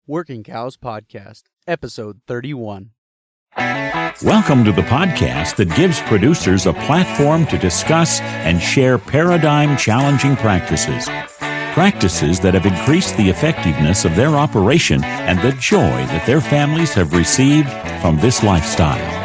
Working Cows Podcast, Episode 31. Welcome to the podcast that gives producers a platform to discuss and share paradigm-challenging practices. Practices that have increased the effectiveness of their operation and the joy that their families have received from this lifestyle.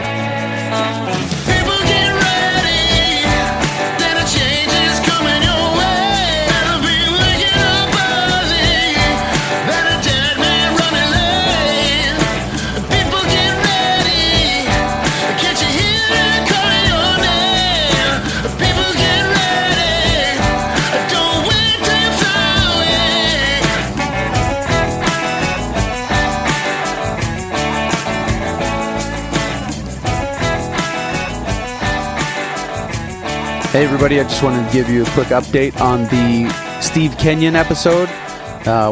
Hey everybody, I just wanted to give you a quick update on the Steve Kenyon episode.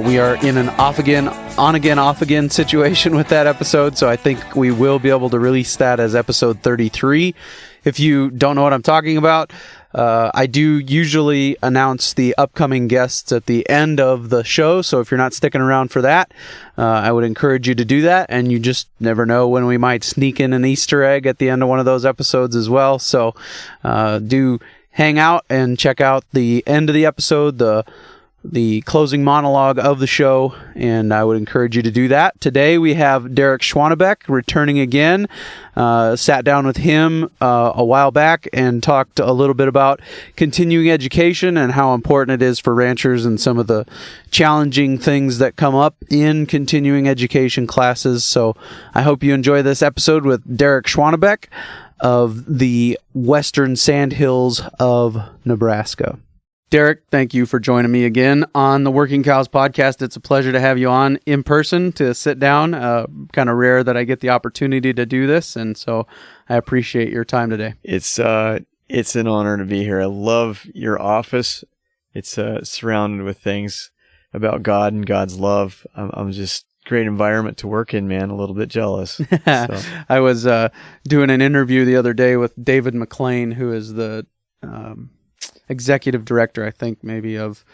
We are in an off-again, on-again, off-again situation with that episode, so I think we will be able to release that as episode 33. If you don't know what I'm talking about, I do usually announce the upcoming guests at the end of the show, so if you're not sticking around for that, I would encourage you to do that, and you just never know when we might sneak in an Easter egg at the end of one of those episodes as well, so do hang out and check out the end of the episode, the closing monologue of the show, and I would encourage you to do that. Today we have Derek Schwanebeck returning again. Sat down with him a while back and talked a little bit about continuing education and how important it is for ranchers and some of the challenging things that come up in continuing education classes. So I hope you enjoy this episode with Derek Schwanebeck of the Western Sandhills of Nebraska. Derek, thank you for joining me again on the Working Cows Podcast. It's a pleasure to have you on in person to sit down. Kind of rare that I get the opportunity to do this, and so I appreciate your time today. It's an honor to be here. I love your office. It's surrounded with things about God and God's love. I'm just great environment to work in, man. A little bit jealous. So. I was doing an interview the other day with David McLean, who is the executive director, I think, maybe of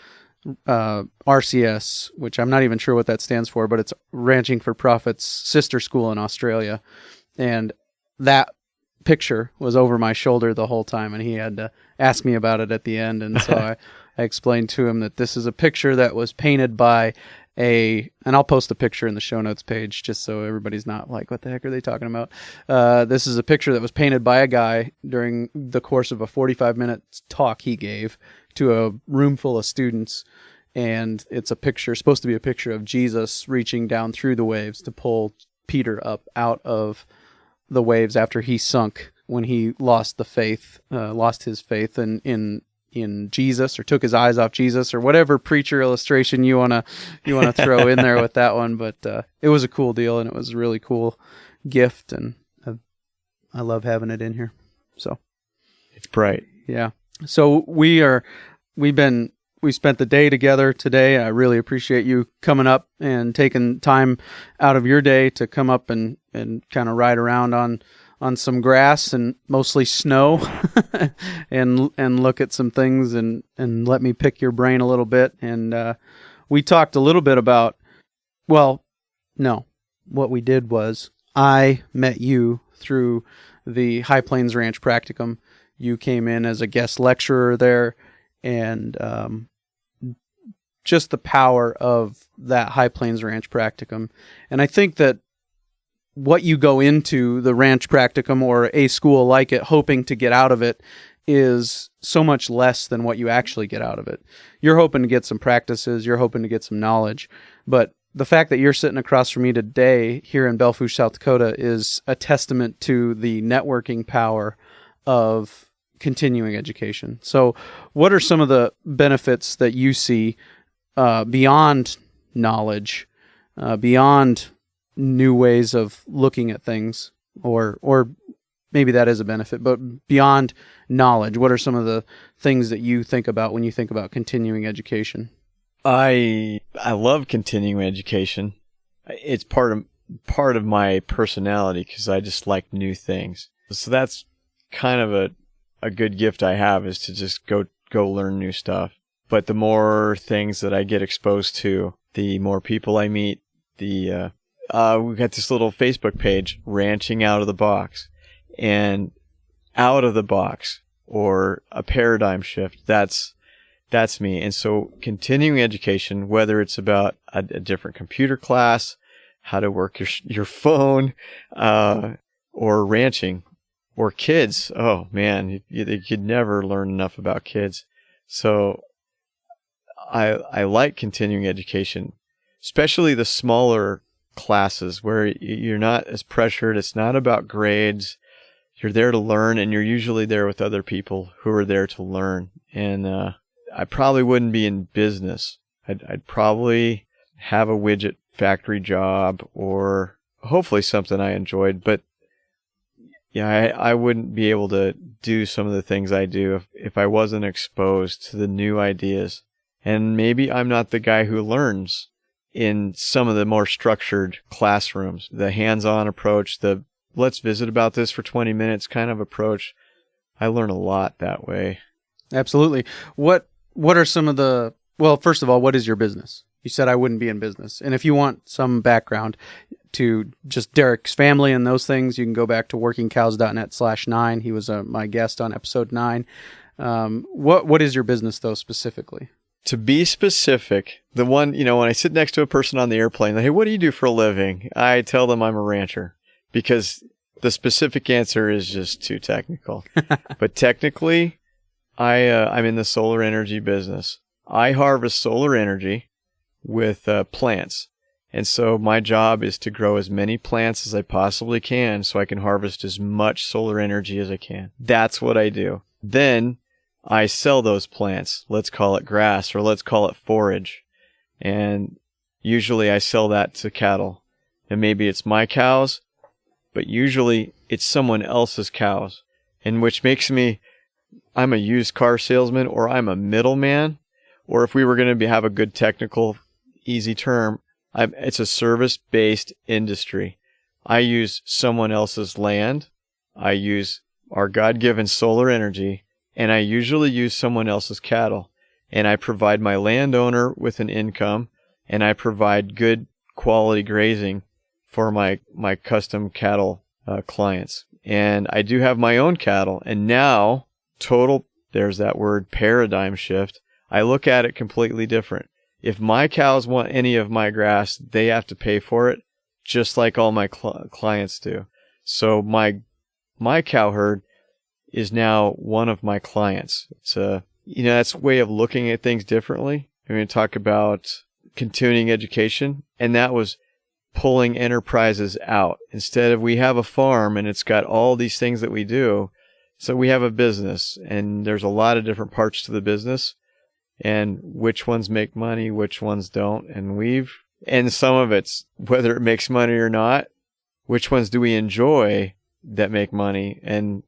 RCS, which I'm not even sure what that stands for, but it's Ranching for Profit's sister school in Australia. And that picture was over my shoulder the whole time, and he had to ask me about it at the end. And so I explained to him that this is a picture that was painted by and I'll post a picture in the show notes page just so everybody's not like, what the heck are they talking about? This is a picture that was painted by a guy during the course of a 45-minute talk he gave to a room full of students. And it's a picture, supposed to be a picture of Jesus reaching down through the waves to pull Peter up out of the waves after he sunk when he lost his faith in Jesus, or took his eyes off Jesus, or whatever preacher illustration you wanna throw in there with that one. But it was a cool deal, and it was a really cool gift, and I love having it in here. So it's bright. Yeah. So we spent the day together today. I really appreciate you coming up and taking time out of your day to come up and kind of ride around on some grass and mostly snow and look at some things and let me pick your brain a little bit. And we talked a little bit about, what we did was I met you through the High Plains Ranch Practicum. You came in as a guest lecturer there, and just the power of that High Plains Ranch Practicum. And I think that what you go into the ranch practicum or a school like it hoping to get out of it is so much less than what you actually get out of it. You're hoping to get some practices, you're hoping to get some knowledge, but the fact that you're sitting across from me today here in Belle Fourche, South Dakota is a testament to the networking power of continuing education. So what are some of the benefits that you see beyond knowledge, beyond new ways of looking at things, or maybe that is a benefit, but beyond knowledge, what are some of the things that you think about when you think about continuing education? I love continuing education. It's part of my personality because I just like new things. So that's kind of a good gift I have, is to just go learn new stuff. But the more things that I get exposed to, the more people I meet, the we got this little Facebook page, Ranching Out of the Box, and out of the box or a paradigm shift. That's me. And so continuing education, whether it's about a different computer class, how to work your phone, or ranching, or kids. Oh man, you could never learn enough about kids. So I like continuing education, especially the smaller classes where you're not as pressured. It's not about grades. You're there to learn, and you're usually there with other people who are there to learn. And I probably wouldn't be in business. I'd probably have a widget factory job, or hopefully something I enjoyed. But yeah, I wouldn't be able to do some of the things I do if I wasn't exposed to the new ideas. And maybe I'm not the guy who learns in some of the more structured classrooms, the hands-on approach, the let's visit about this for 20 minutes kind of approach. I learn a lot that way. Absolutely. What are some of the, well, first of all, what is your business? You said I wouldn't be in business. And if you want some background to just Derek's family and those things, you can go back to workingcows.net/9. He was my guest on episode 9. What is your business, though, specifically? To be specific, the one, when I sit next to a person on the airplane, hey, what do you do for a living? I tell them I'm a rancher, because the specific answer is just too technical. But technically, I'm in the solar energy business. I harvest solar energy with plants. And so my job is to grow as many plants as I possibly can so I can harvest as much solar energy as I can. That's what I do. Then I sell those plants. Let's call it grass, or let's call it forage. And usually I sell that to cattle. And maybe it's my cows, but usually it's someone else's cows. And which makes me, I'm a used car salesman, or I'm a middleman, or if we were going to have a good technical, easy term, it's a service-based industry. I use someone else's land. I use our God-given solar energy, and I usually use someone else's cattle. And I provide my landowner with an income, and I provide good quality grazing for my custom cattle clients. And I do have my own cattle, and now there's that word, paradigm shift. I look at it completely different. If my cows want any of my grass, they have to pay for it, just like all my clients do. So my cow herd is now one of my clients. It's that's a way of looking at things differently. I'm going to talk about continuing education, and that was pulling enterprises out. Instead of, we have a farm and it's got all these things that we do, so we have a business, and there's a lot of different parts to the business, and which ones make money, which ones don't. And some of it's whether it makes money or not, which ones do we enjoy that make money, and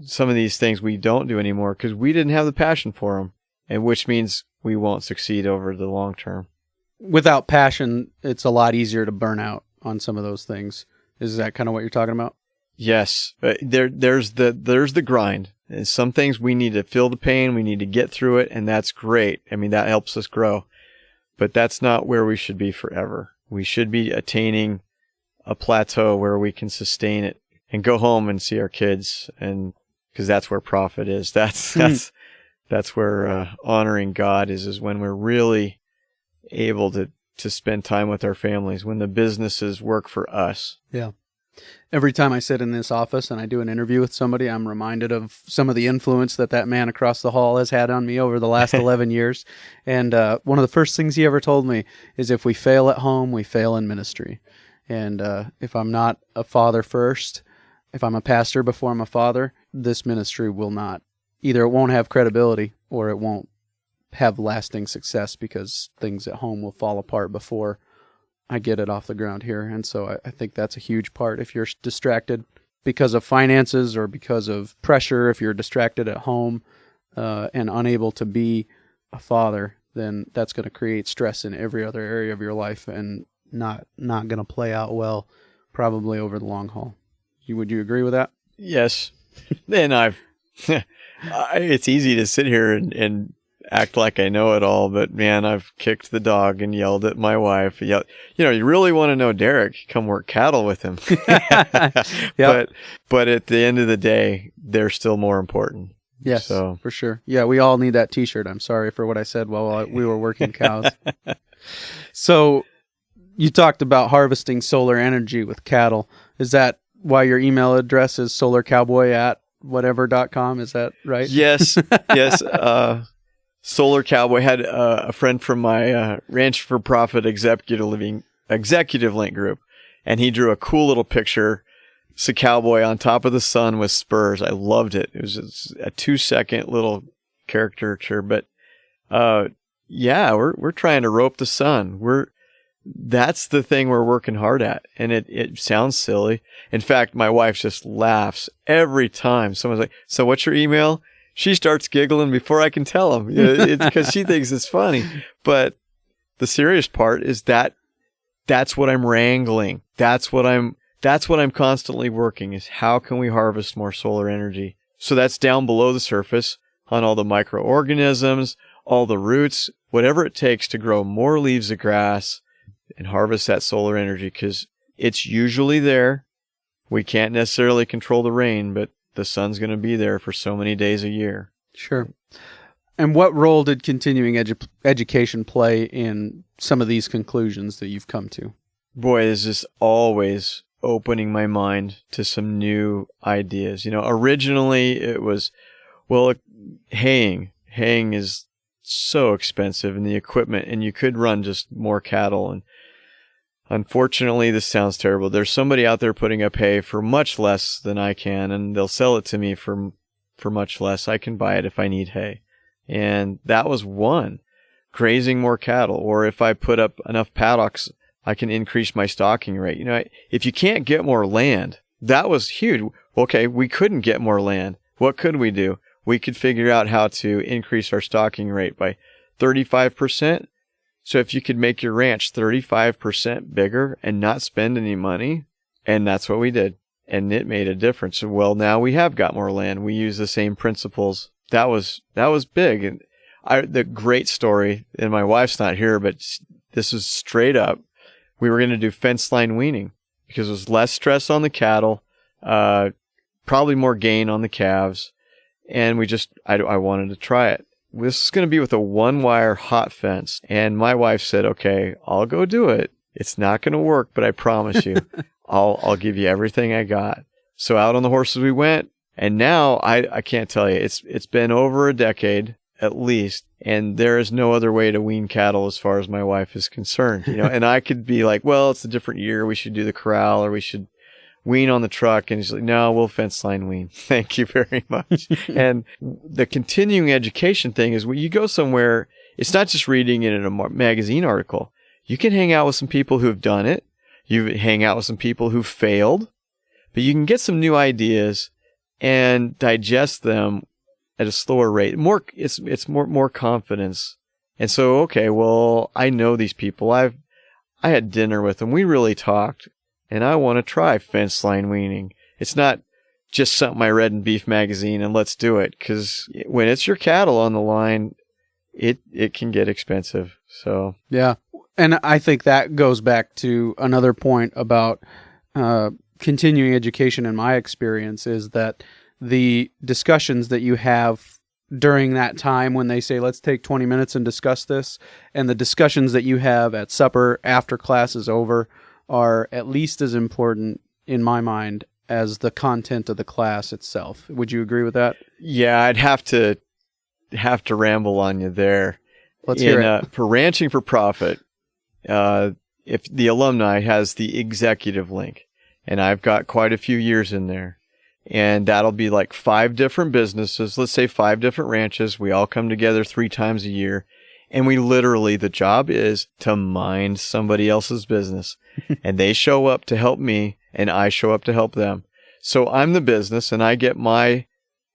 some of these things we don't do anymore because we didn't have the passion for them, and which means we won't succeed over the long term. Without passion, it's a lot easier to burn out on some of those things. Is that kind of what you're talking about? Yes. There's the grind. And some things we need to feel the pain, we need to get through it, and that's great. I mean, that helps us grow. But that's not where we should be forever. We should be attaining a plateau where we can sustain it and go home and see our kids, and because that's where profit is. That's where honoring God is when we're really able to spend time with our families, when the businesses work for us. Yeah. Every time I sit in this office and I do an interview with somebody, I'm reminded of some of the influence that man across the hall has had on me over the last 11 years. And one of the first things he ever told me is, if we fail at home, we fail in ministry. And if I'm not a father first, if I'm a pastor before I'm a father, this ministry will not. Either it won't have credibility, or it won't have lasting success, because things at home will fall apart before I get it off the ground here. And so I think that's a huge part. If you're distracted because of finances or because of pressure, if you're distracted at home and unable to be a father, then that's going to create stress in every other area of your life, and not going to play out well, probably over the long haul. Would you agree with that? Yes. And it's easy to sit here and act like I know it all, but man, I've kicked the dog and yelled at my wife. You really want to know Derek, come work cattle with him. Yep. But at the end of the day, they're still more important. Yes, for sure. Yeah, we all need that T-shirt. I'm sorry for what I said while we were working cows. So you talked about harvesting solar energy with cattle. Is that why your email address is solarcowboy@whatever.com? Is that right? Yes. Solar Cowboy had a friend from my Ranch for Profit executive link group, and he drew a cool little picture. It's a cowboy on top of the sun with spurs. I loved it. It was a 2-second little caricature, but we're trying to rope the sun. That's the thing we're working hard at, and it sounds silly. In fact, my wife just laughs every time someone's like, "So what's your email?" She starts giggling before I can tell them. It's because she thinks it's funny. But the serious part is that's what I'm wrangling. That's what I'm constantly working, is how can we harvest more solar energy? So that's down below the surface on all the microorganisms, all the roots, whatever it takes to grow more leaves of grass and harvest that solar energy, because it's usually there. We can't necessarily control the rain, but the sun's going to be there for so many days a year. Sure. And what role did continuing education play in some of these conclusions that you've come to? Boy, this is always opening my mind to some new ideas. Originally it was, haying. Haying is so expensive, and the equipment, and you could run just more cattle. And unfortunately, this sounds terrible. There's somebody out there putting up hay for much less than I can, and they'll sell it to me for much less. I can buy it if I need hay. And that was one. Grazing more cattle. Or if I put up enough paddocks, I can increase my stocking rate. If you can't get more land, that was huge. Okay, we couldn't get more land. What could we do? We could figure out how to increase our stocking rate by 35%. So if you could make your ranch 35% bigger and not spend any money, and that's what we did. And it made a difference. Well, now we have got more land. We use the same principles. That was big. And the great story, and my wife's not here, but this is straight up. We were going to do fence line weaning because it was less stress on the cattle, probably more gain on the calves. And I wanted to try it. This is going to be with a 1-wire hot fence. And my wife said, "Okay, I'll go do it. It's not going to work, but I promise you, I'll give you everything I got." So out on the horses we went. And now I can't tell you, it's been over a decade at least. And there is no other way to wean cattle as far as my wife is concerned. And I could be like, well, it's a different year. We should do the corral, or we should wean on the truck. And he's like, "No, we'll fence line wean. Thank you very much." And the continuing education thing is, when you go somewhere, it's not just reading it in a magazine article. You can hang out with some people who've done it. You hang out with some people who've failed, but you can get some new ideas and digest them at a slower rate. It's more confidence. And so, okay, well, I know these people. I had dinner with them. We really talked. And I want to try fence line weaning. It's not just something I read in Beef Magazine and let's do it. Because when it's your cattle on the line, it can get expensive. So yeah, and I think that goes back to another point about continuing education. In my experience, is that the discussions that you have during that time when they say, "Let's take 20 minutes and discuss this," and the discussions that you have at supper after class is over, are at least as important in my mind as the content of the class itself. Would you agree with that? Yeah, I'd have to ramble on you there. Let's hear it. For Ranching for Profit, if the alumni has the executive link, and I've got quite a few years in there, and that'll be like 5 different businesses. Let's say 5 different ranches. We all come together 3 times a year. And we literally, the job is to mind somebody else's business. And they show up to help me, and I show up to help them. So I'm the business, and I get my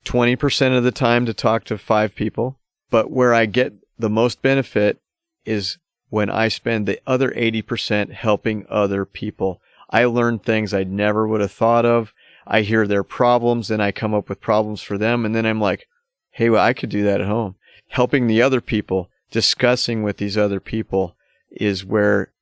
20% of the time to talk to 5 people. But where I get the most benefit is when I spend the other 80% helping other people. I learn things I never would have thought of. I hear their problems, and I come up with problems for them. And then I'm like, hey, well, I could do that at home. helping the other people, discussing with these other people is where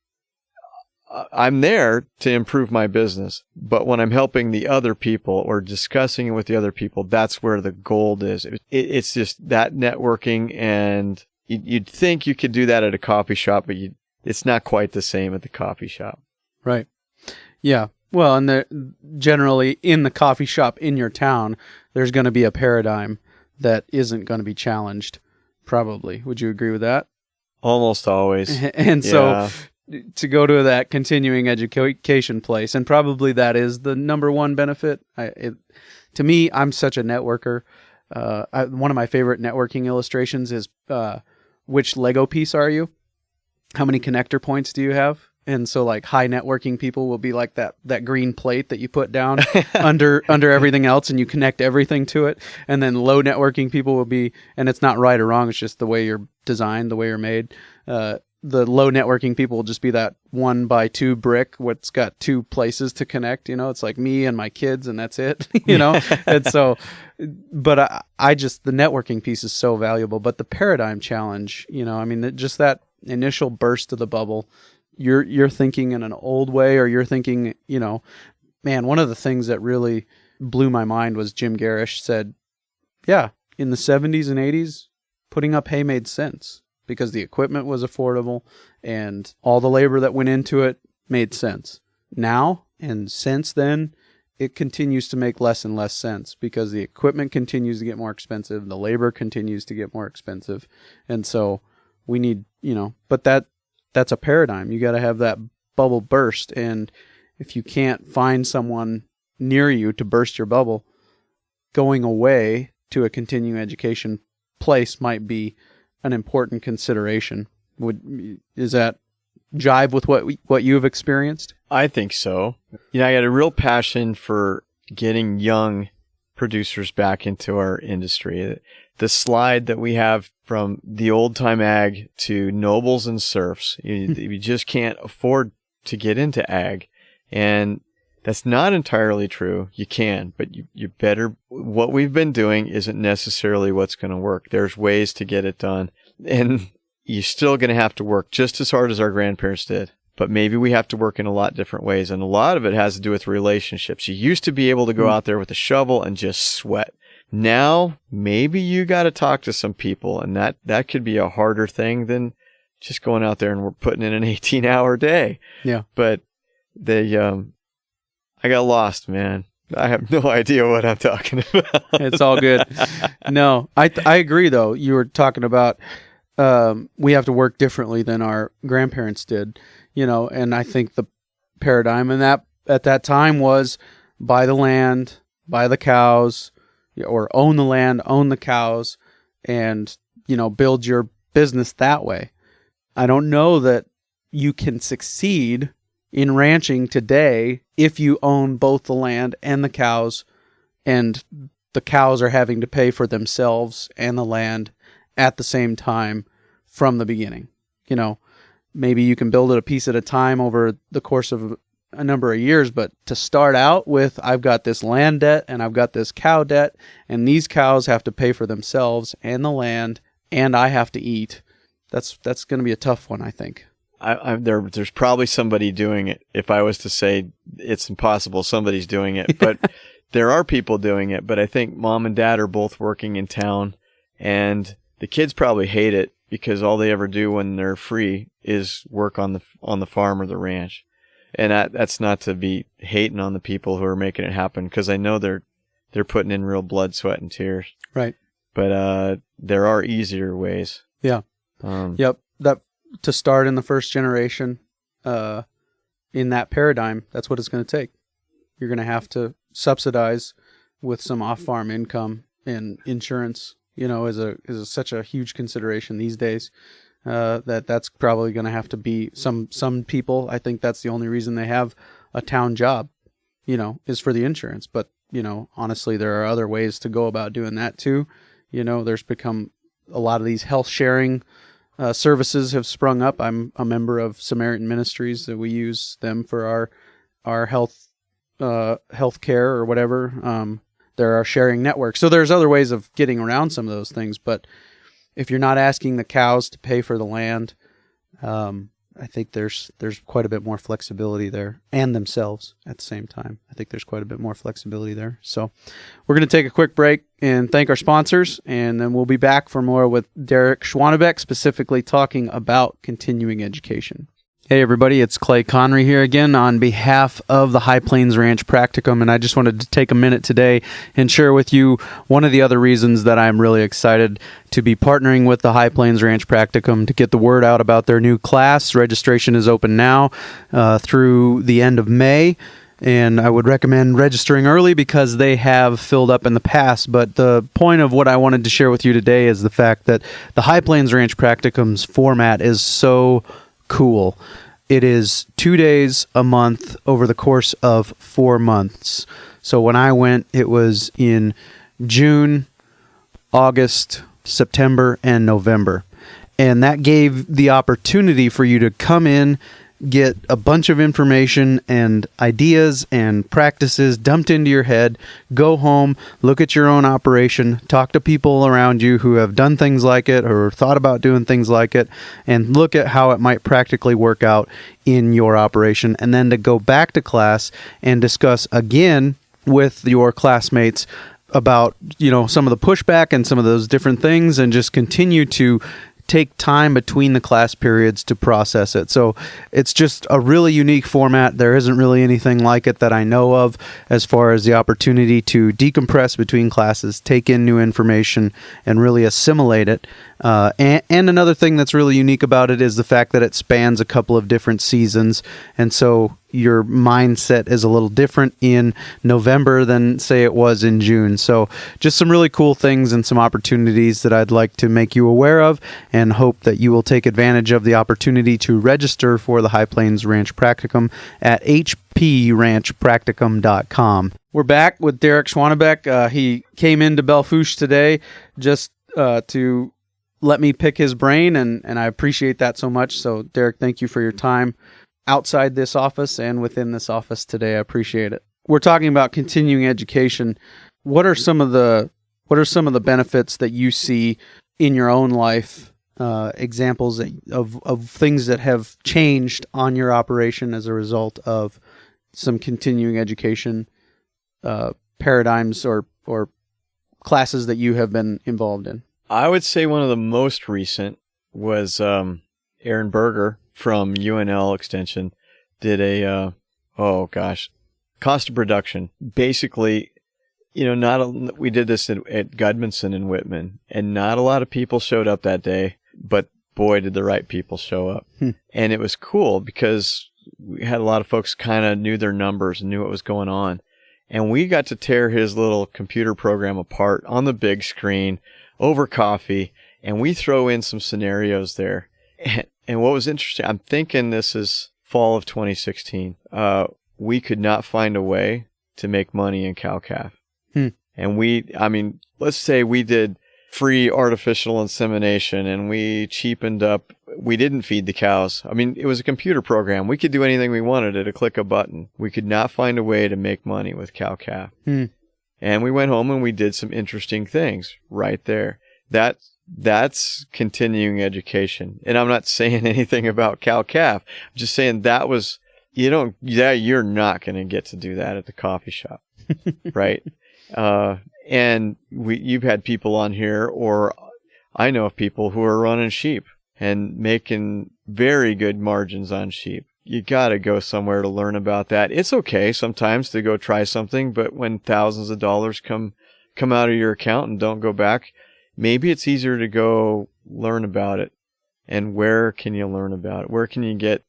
I'm there to improve my business. But when I'm helping the other people or discussing it with the other people, that's where the gold is. It's just that networking, and you'd think you could do that at a coffee shop, but it's not quite the same at the coffee shop. Right. Yeah. Well, and generally in the coffee shop in your town, there's going to be a paradigm that isn't going to be challenged, probably. Would you agree with that? Almost always. And so to go to that continuing education place, and probably that is the number one benefit. To me, I'm such a networker. One of my favorite networking illustrations is which Lego piece are you? How many connector points do you have? And so like high networking people will be like that green plate that you put down under everything else, and you connect everything to it. And then low networking people will be, and it's not right or wrong, it's just the way you're designed, the way you're made. The low networking people will just be that 1x2 brick, what's got two places to connect. It's like me and my kids, and that's it. And so, but I just, the networking piece is so valuable. But the paradigm challenge, just that initial burst of the bubble, you're thinking in an old way, or you're thinking, man, one of the things that really blew my mind was Jim Garish said, yeah, in the 70s and 80s, putting up hay made sense because the equipment was affordable and all the labor that went into it made sense. Now, and since then, it continues to make less and less sense because the equipment continues to get more expensive, the labor continues to get more expensive. And so we need, but that's a paradigm. You got to have that bubble burst. And if you can't find someone near you to burst your bubble, going away to a continuing education place might be an important consideration. Is that jive with what you've experienced? I think so. I got a real passion for getting young producers back into our industry. The slide that we have from the old time ag to nobles and serfs, you just can't afford to get into ag. And that's not entirely true. You can, but you better, what we've been doing isn't necessarily what's going to work. There's ways to get it done. And you're still going to have to work just as hard as our grandparents did. But maybe we have to work in a lot different ways. And a lot of it has to do with relationships. You used to be able to go out there with a shovel and just sweat. Now, maybe you got to talk to some people, and that could be a harder thing than just going out there and we're putting in an 18-hour day. Yeah. But I got lost, man. I have no idea what I'm talking about. It's all good. No, I agree though. You were talking about we have to work differently than our grandparents did, and I think the paradigm in that at that time was buy the land, buy the cows, or own the land, own the cows, and build your business that way. I don't know that you can succeed in ranching today if you own both the land and the cows, and the cows are having to pay for themselves and the land at the same time from the beginning. Maybe you can build it a piece at a time over the course of a number of years, but to start out with, I've got this land debt and I've got this cow debt, and these cows have to pay for themselves and the land, and I have to eat. That's going to be a tough one, I think. There's probably somebody doing it. If I was to say it's impossible, somebody's doing it. But there are people doing it. But I think mom and dad are both working in town, and the kids probably hate it because all they ever do when they're free is work on the farm or the ranch. And that's not to be hating on the people who are making it happen, because I know they're putting in real blood, sweat, and tears. Right. But there are easier ways. Yeah. Yep. That to start in the first generation, in that paradigm, that's what it's going to take. You're going to have to subsidize with some off-farm income, and insurance, is such a huge consideration these days. That's probably going to have to be some people. I think that's the only reason they have a town job, is for the insurance. But, honestly, there are other ways to go about doing that too. There's become a lot of these health sharing services have sprung up. I'm a member of Samaritan Ministries, that we use them for our health care or whatever. There are sharing networks. So there's other ways of getting around some of those things, but if you're not asking the cows to pay for the land, I think there's quite a bit more flexibility there, and themselves at the same time. I think there's quite a bit more flexibility there. So we're going to take a quick break and thank our sponsors, and then we'll be back for more with Derek Schwanebeck, specifically talking about continuing education. Hey everybody, it's Clay Connery here again on behalf of the High Plains Ranch Practicum, and I just wanted to take a minute today and share with you one of the other reasons that I'm really excited to be partnering with the High Plains Ranch Practicum to get the word out about their new class. Registration is open now through the end of May, and I would recommend registering early because they have filled up in the past. But the point of what I wanted to share with you today is the fact that the High Plains Ranch Practicum's format is so cool. It is 2 days a month over the course of 4 months. So when I went, it was in June, August, September, and November. And that gave the opportunity for you to come in, get a bunch of information and ideas and practices dumped into your head, go home, look at your own operation, talk to people around you who have done things like it or thought about doing things like it, and look at how it might practically work out in your operation, and then to go back to class and discuss again with your classmates about, some of the pushback and some of those different things, and just continue to take time between the class periods to process it. So it's just a really unique format. There isn't really anything like it that I know of as far as the opportunity to decompress between classes, take in new information, and really assimilate it. And another thing that's really unique about it is the fact that it spans a couple of different seasons. And so your mindset is a little different in November than, say, it was in June. So just some really cool things and some opportunities that I'd like to make you aware of, and hope that you will take advantage of the opportunity to register for the High Plains Ranch Practicum at hpranchpracticum.com. We're back with Derek Schwanebeck. He came into Belle Fourche today just to let me pick his brain, and I appreciate that so much. So, Derek, thank you for your time outside this office and within this office today. I appreciate it. We're talking about continuing education. What are some of the benefits that you see in your own life? Examples of things that have changed on your operation as a result of some continuing education paradigms or classes that you have been involved in? I would say one of the most recent was Aaron Berger from UNL Extension did a cost of production. Basically, we did this at Gudmundson and Whitman, and not a lot of people showed up that day, but boy, did the right people show up. And it was cool because we had a lot of folks kind of knew their numbers and knew what was going on. And we got to tear his little computer program apart on the big screen over coffee, and we throw in some scenarios there. And what was interesting, I'm thinking this is fall of 2016. We could not find a way to make money in cow-calf. And let's say we did free artificial insemination and we cheapened up. We didn't feed the cows. It was a computer program. We could do anything we wanted at a click of a button. We could not find a way to make money with cow-calf. And we went home and we did some interesting things right there. That's continuing education. And I'm not saying anything about cow-calf. I'm just saying that was, you're not going to get to do that at the coffee shop. Right? And you've had people on here, or I know of people who are running sheep and making very good margins on sheep. You got to go somewhere to learn about that. It's okay sometimes to go try something, but when thousands of dollars come out of your account and don't go back, maybe it's easier to go learn about it. And where can you learn about it? Where can you get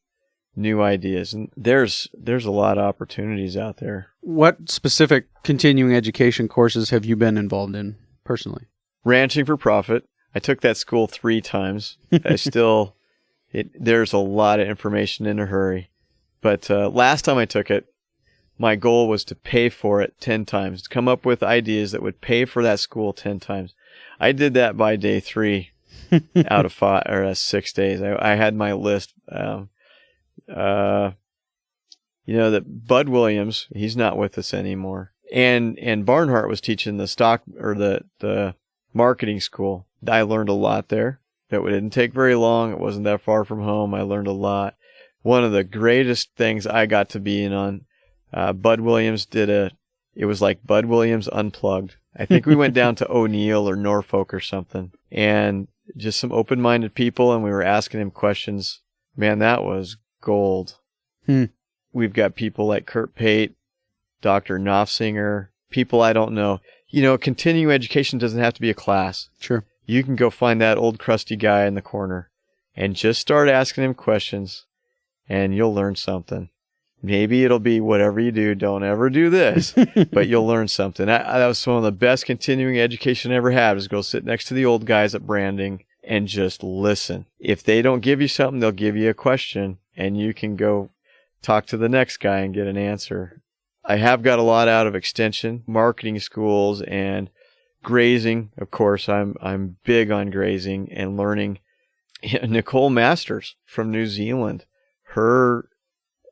new ideas? And there's a lot of opportunities out there. What specific continuing education courses have you been involved in personally? Ranching for Profit. I took that school 3 times. There's a lot of information in a hurry. But last time I took it, my goal was to pay for it 10 times, to come up with ideas that would pay for that school 10 times. I did that by day 3 out of 5 or 6 days. I had my list. That Bud Williams, he's not with us anymore. And Barnhart was teaching the stock or the marketing school. I learned a lot there. That didn't take very long. It wasn't that far from home. I learned a lot. One of the greatest things I got to be in on, Bud Williams it was like Bud Williams Unplugged. I think we went down to O'Neill or Norfolk or something, and just some open-minded people, and we were asking him questions. Man, that was gold. We've got people like Kurt Pate, Dr. Knopfsinger, people I don't know. Continuing education doesn't have to be a class. Sure. You can go find that old crusty guy in the corner and just start asking him questions, and you'll learn something. Maybe it'll be whatever you do, don't ever do this, but you'll learn something. That was one of the best continuing education I ever had, was go sit next to the old guys at branding and just listen. If they don't give you something, they'll give you a question, and you can go talk to the next guy and get an answer. I have got a lot out of extension, marketing schools, and grazing. Of course, I'm big on grazing and learning. Nicole Masters from New Zealand, her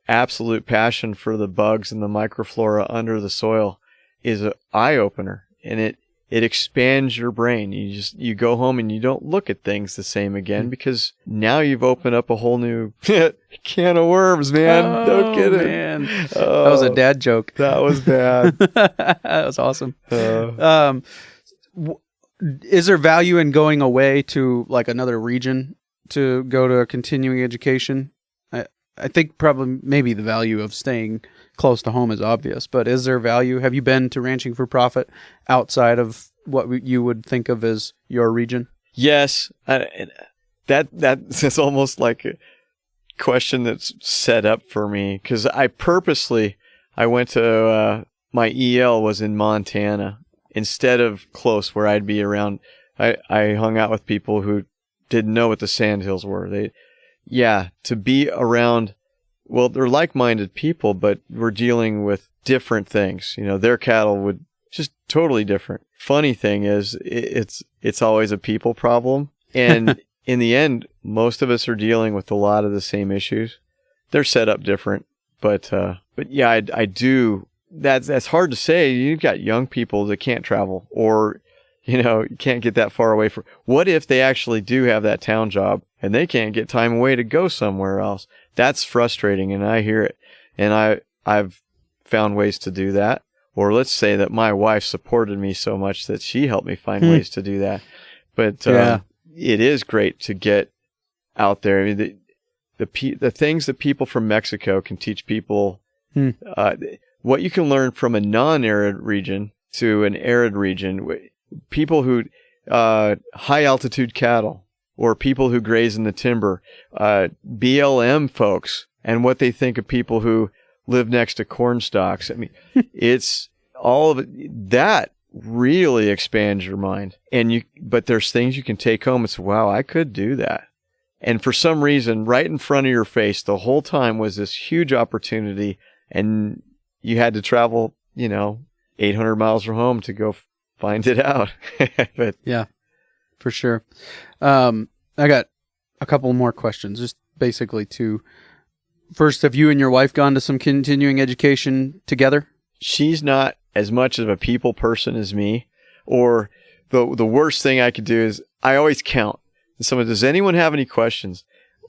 absolute passion for the bugs and the microflora under the soil is an eye-opener, and it expands your brain. You go home and you don't look at things the same again, because now you've opened up a whole new can of worms, man. Don't get it. Man. That was a dad joke. That was bad. That was awesome. Is there value in going away to like another region to go to a continuing education? I think probably maybe the value of staying close to home is obvious, but is there value? Have you been to Ranching for Profit outside of what you would think of as your region? Yes. That's almost like a question that's set up for me, because I went to, my EL was in Montana instead of close where I'd be around. I hung out with people who didn't know what the sandhills were. To be around, well, they're like-minded people, but we're dealing with different things. Their cattle would just totally different. Funny thing is, it's always a people problem. And in the end, most of us are dealing with a lot of the same issues. They're set up different, but yeah, I do. That's hard to say. You've got young people that can't travel, or you can't get that far away from. What if they actually do have that town job and they can't get time away to go somewhere else? That's frustrating, and I hear it. And I've found ways to do that. Or let's say that my wife supported me so much that she helped me find ways to do that. But it is great to get out there. I mean, the things that people from Mexico can teach people, what you can learn from a non-arid region to an arid region. People who high altitude cattle, or people who graze in the timber, BLM folks, and what they think of people who live next to corn stalks. I mean, it's all of it. That really expands your mind. But there's things you can take home and say, wow, I could do that. And for some reason, right in front of your face the whole time was this huge opportunity, and you had to travel, 800 miles from home to go find it out. But yeah, for sure. I got a couple more questions, just basically two. First, have you and your wife gone to some continuing education together? She's not as much of a people person as me, or the worst thing I could do is I always count. And someone, does anyone have any questions?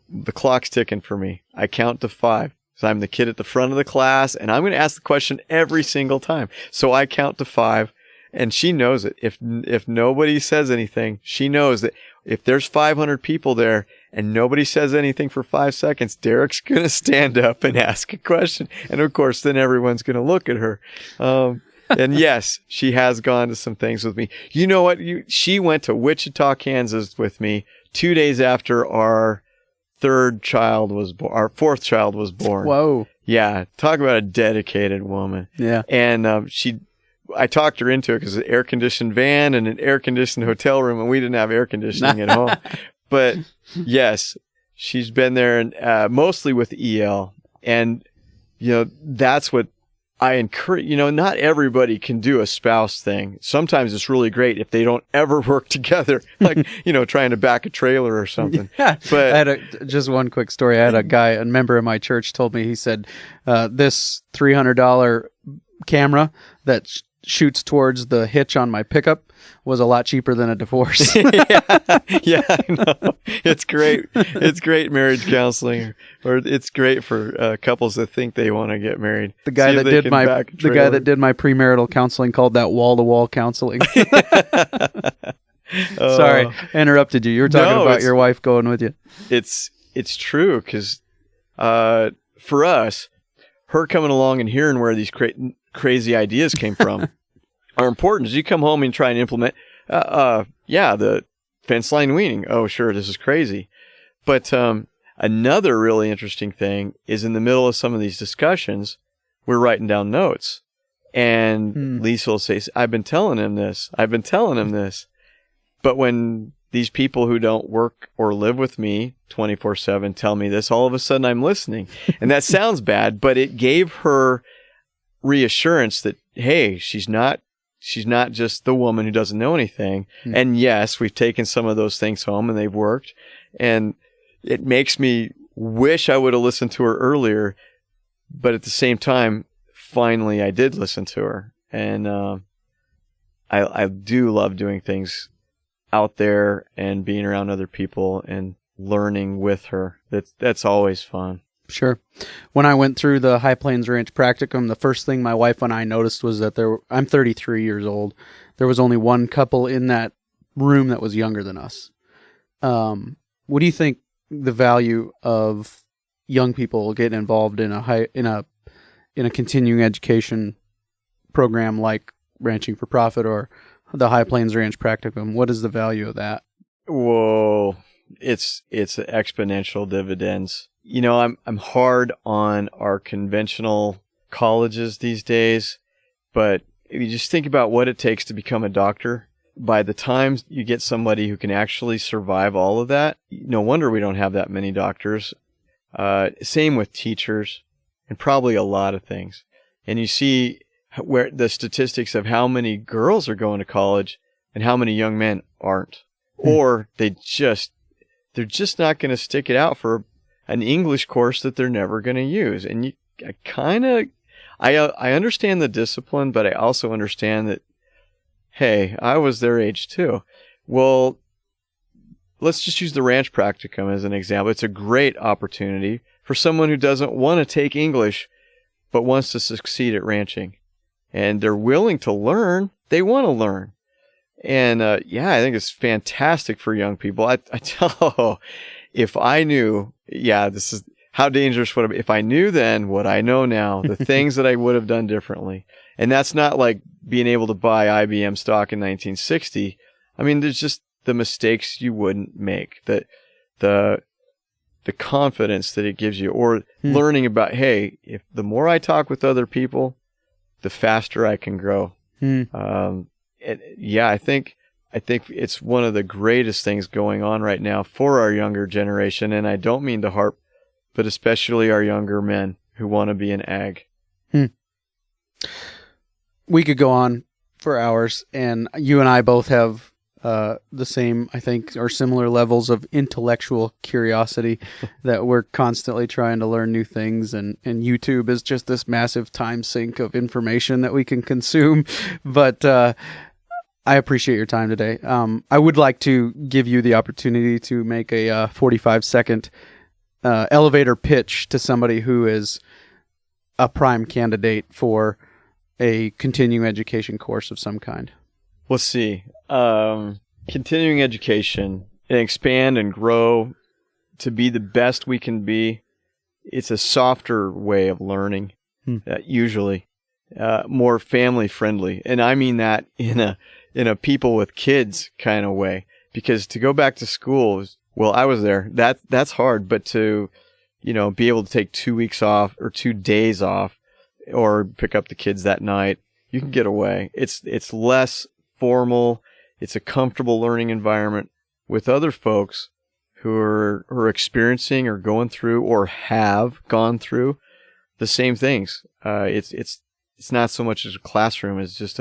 The clock's ticking for me. I count to 5. So I'm the kid at the front of the class, and I'm going to ask the question every single time. So I count to 5. And she knows it. If nobody says anything, she knows that if there's 500 people there and nobody says anything for 5 seconds, Derek's going to stand up and ask a question. And of course, then everyone's going to look at her. And yes, she has gone to some things with me. You know what? She went to Wichita, Kansas with me 2 days after our fourth child was born. Whoa. Yeah. Talk about a dedicated woman. Yeah. And I talked her into it because it's an air-conditioned van and an air-conditioned hotel room, and we didn't have air conditioning at home. But yes, she's been there, and mostly with EL. And, that's what I encourage. Not everybody can do a spouse thing. Sometimes it's really great if they don't ever work together, like, trying to back a trailer or something. Yeah. But I had just one quick story. I had a member of my church told me, he said, this $300 camera that shoots towards the hitch on my pickup was a lot cheaper than a divorce. Yeah, I know. It's great. It's great marriage counseling, or it's great for couples that think they want to get married. The guy that did my premarital counseling called that wall-to-wall counseling. Sorry, I interrupted you. You were talking about your wife going with you. It's true, because for us, her coming along and hearing where these crazy ideas came from are important. As you come home and try and implement, the fence line weaning. Oh, sure, this is crazy. But another really interesting thing is, in the middle of some of these discussions, we're writing down notes. And Lisa will say, I've been telling him this. But when these people who don't work or live with me 24/7 tell me this, all of a sudden I'm listening. And that sounds bad, but it gave her reassurance that, hey, she's not just the woman who doesn't know anything. And yes, we've taken some of those things home and they've worked. And it makes me wish I would have listened to her earlier. But at the same time, finally I did listen to her. And I do love doing things out there and being around other people and learning with her. That's always fun. Sure. When I went through the High Plains Ranch practicum, the first thing my wife and I noticed was that I'm 33 years old. There was only one couple in that room that was younger than us. What do you think the value of young people getting involved in a continuing education program like Ranching for Profit or the High Plains Ranch practicum? What is the value of that? Whoa, it's exponential dividends. You know, I'm hard on our conventional colleges these days, but if you just think about what it takes to become a doctor, by the time you get somebody who can actually survive all of that, no wonder we don't have that many doctors. Same with teachers and probably a lot of things. And you see where the statistics of how many girls are going to college and how many young men aren't, or they're just not going to stick it out for an English course that they're never going to use. And I understand the discipline, but I also understand that, hey, I was their age too. Well, let's just use the ranch practicum as an example. It's a great opportunity for someone who doesn't want to take English, but wants to succeed at ranching. And they're willing to learn. They want to learn. And I think it's fantastic for young people. I tell, if I knew, this is how dangerous would it be. If I knew then what I know now, the things that I would have done differently. And that's not like being able to buy IBM stock in 1960. I mean, there's just the mistakes you wouldn't make, the confidence that it gives you, or learning about, hey, if the more I talk with other people, the faster I can grow. I think it's one of the greatest things going on right now for our younger generation. And I don't mean to harp, but especially our younger men who want to be in ag. We could go on for hours, and you and I both have the same, I think, or similar levels of intellectual curiosity that we're constantly trying to learn new things. And YouTube is just this massive time sink of information that we can consume. But I appreciate your time today. I would like to give you the opportunity to make a 45-second elevator pitch to somebody who is a prime candidate for a continuing education course of some kind. Let's see. Continuing education, and expand and grow to be the best we can be. It's a softer way of learning, usually more family friendly, and I mean that in a people with kids kind of way. Because to go back to school, well, I was there. That's hard, but to be able to take 2 weeks off or 2 days off, or pick up the kids that night, you can get away. It's less formal. It's a comfortable learning environment with other folks who are experiencing or going through or have gone through the same things. It's not so much as a classroom. It's just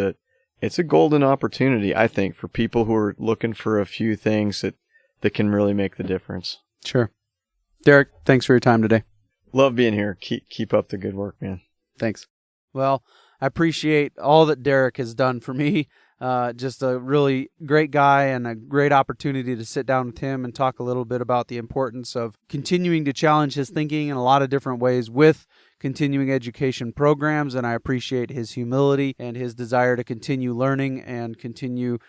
it's a golden opportunity, I think, for people who are looking for a few things that can really make the difference. Sure. Derek, thanks for your time today. Love being here. Keep up the good work, man. Thanks. Well, I appreciate all that Derek has done for me. Just a really great guy and a great opportunity to sit down with him and talk a little bit about the importance of continuing to challenge his thinking in a lot of different ways with continuing education programs. And I appreciate his humility and his desire to continue learning and continue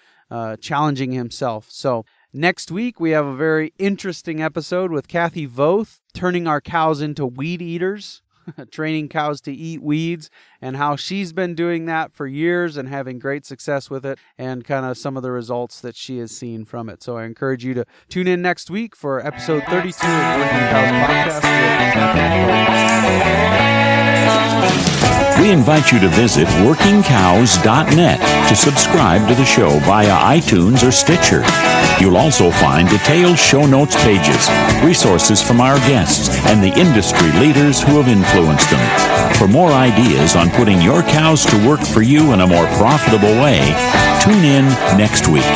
challenging himself. So next week, we have a very interesting episode with Kathy Voth, turning our cows into weed eaters. Training cows to eat weeds, and how she's been doing that for years and having great success with it, and kind of some of the results that she has seen from it. So I encourage you to tune in next week for episode 32 of Working Cows Podcast with Kathy Voth. We invite you to visit workingcows.net to subscribe to the show via iTunes or Stitcher. You'll also find detailed show notes pages, resources from our guests, and the industry leaders who have influenced them. For more ideas on putting your cows to work for you in a more profitable way, tune in next week.